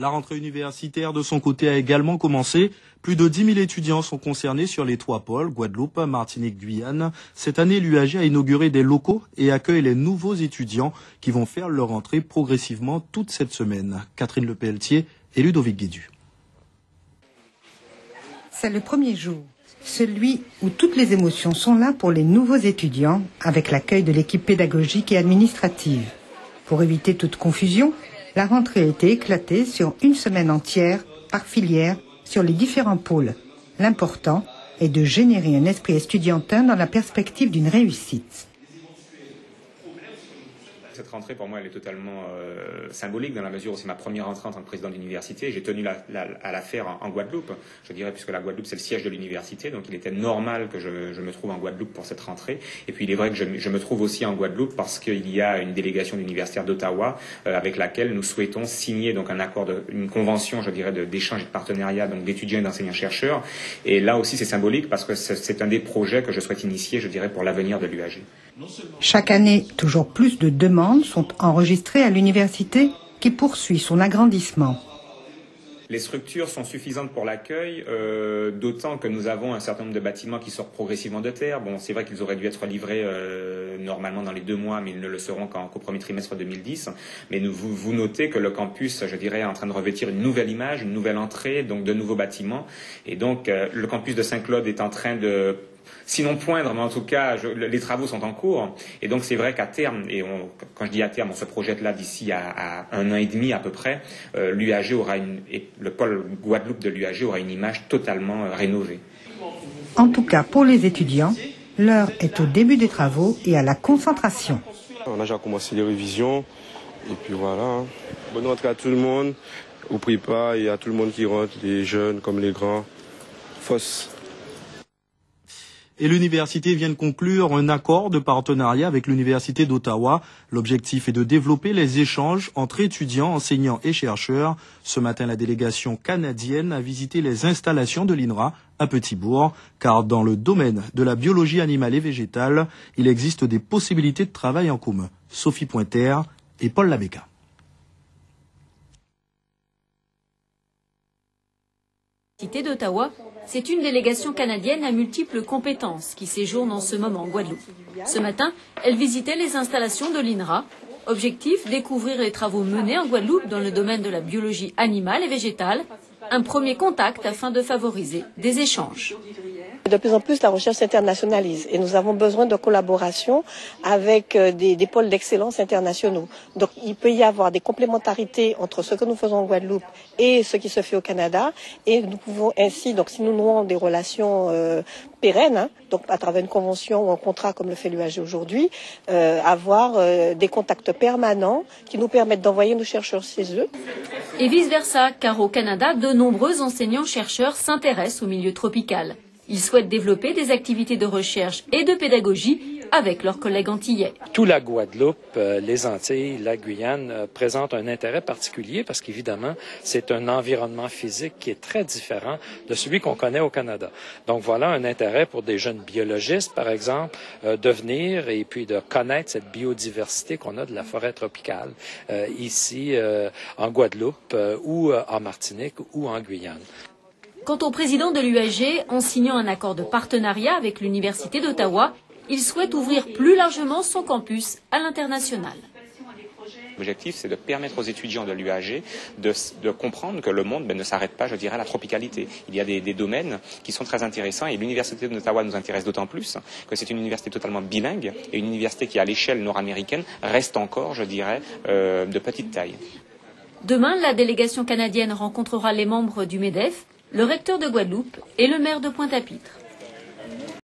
La rentrée universitaire, de son côté, a également commencé. Plus de 10 000 étudiants sont concernés sur les 3 pôles, Guadeloupe, Martinique, Guyane. Cette année, l'UAG a inauguré des locaux et accueille les nouveaux étudiants qui vont faire leur entrée progressivement toute cette semaine. Catherine Lepelletier et Ludovic Guédu. C'est le premier jour, celui où toutes les émotions sont là pour les nouveaux étudiants, avec l'accueil de l'équipe pédagogique et administrative. Pour éviter toute confusion, la rentrée a été éclatée sur une semaine entière, par filière, sur les différents pôles. L'important est de générer un esprit estudiantin dans la perspective d'une réussite. Cette rentrée, pour moi, elle est totalement symbolique dans la mesure où c'est ma première rentrée en tant que président d'université. J'ai tenu à la faire en Guadeloupe, je dirais, puisque la Guadeloupe, c'est le siège de l'université. Donc, il était normal que je me trouve en Guadeloupe pour cette rentrée. Et puis, il est vrai que je me trouve aussi en Guadeloupe parce qu'il y a une délégation universitaire d'Ottawa avec laquelle nous souhaitons signer donc un accord, une convention, je dirais, d'échange et de partenariat donc d'étudiants et d'enseignants-chercheurs. Et là aussi, c'est symbolique parce que c'est un des projets que je souhaite initier, je dirais, pour l'avenir de l'UAG. Chaque année, toujours plus de demandes sont enregistrées à l'université qui poursuit son agrandissement. Les structures sont suffisantes pour l'accueil, d'autant que nous avons un certain nombre de bâtiments qui sortent progressivement de terre. Bon, c'est vrai qu'ils auraient dû être livrés normalement dans les 2 mois, mais ils ne le seront qu'au premier trimestre 2010. Mais vous notez que le campus, je dirais, est en train de revêtir une nouvelle image, une nouvelle entrée, donc de nouveaux bâtiments. Et donc, le campus de Saint-Claude est en train de... Sinon poindre, mais en tout cas, les travaux sont en cours. Et donc, c'est vrai qu'à terme, quand je dis à terme, on se projette là d'ici à 1 an et demi à peu près, l'UAG aura le pôle Guadeloupe de l'UAG aura une image totalement rénovée. En tout cas, pour les étudiants, l'heure est au début des travaux et à la concentration. On a déjà commencé les révisions. Et puis voilà. Bonne rentrée à tout le monde. Au prépa et à tout le monde qui rentre, les jeunes comme les grands. FOS. Et l'université vient de conclure un accord de partenariat avec l'Université d'Ottawa. L'objectif est de développer les échanges entre étudiants, enseignants et chercheurs. Ce matin, la délégation canadienne a visité les installations de l'INRA à Petit-Bourg, car dans le domaine de la biologie animale et végétale, il existe des possibilités de travail en commun. Sophie Pointer et Paul Labéca. L'Université d'Ottawa, c'est une délégation canadienne à multiples compétences qui séjourne en ce moment en Guadeloupe. Ce matin, elle visitait les installations de l'INRA. Objectif, découvrir les travaux menés en Guadeloupe dans le domaine de la biologie animale et végétale. Un premier contact afin de favoriser des échanges. De plus en plus, la recherche s'internationalise et nous avons besoin de collaboration avec des pôles d'excellence internationaux. Donc, il peut y avoir des complémentarités entre ce que nous faisons en Guadeloupe et ce qui se fait au Canada. Et nous pouvons ainsi, donc, si nous nouons des relations pérennes, donc à travers une convention ou un contrat comme le fait l'UAG aujourd'hui, avoir des contacts permanents qui nous permettent d'envoyer nos chercheurs chez eux. Et vice-versa, car au Canada, de nombreux enseignants-chercheurs s'intéressent au milieu tropical. Ils souhaitent développer des activités de recherche et de pédagogie avec leurs collègues antillais. Tout la Guadeloupe, les Antilles, la Guyane présentent un intérêt particulier parce qu'évidemment, c'est un environnement physique qui est très différent de celui qu'on connaît au Canada. Donc voilà un intérêt pour des jeunes biologistes, par exemple, de venir et puis de connaître cette biodiversité qu'on a de la forêt tropicale ici en Guadeloupe ou en Martinique ou en Guyane. Quant au président de l'UAG, en signant un accord de partenariat avec l'Université d'Ottawa, il souhaite ouvrir plus largement son campus à l'international. L'objectif, c'est de permettre aux étudiants de l'UAG de comprendre que le monde ne s'arrête pas, je dirais, à la tropicalité. Il y a des domaines qui sont très intéressants et l'Université d'Ottawa nous intéresse d'autant plus que c'est une université totalement bilingue et une université qui, à l'échelle nord-américaine, reste encore, je dirais, de petite taille. Demain, la délégation canadienne rencontrera les membres du MEDEF, le recteur de Guadeloupe et le maire de Pointe-à-Pitre.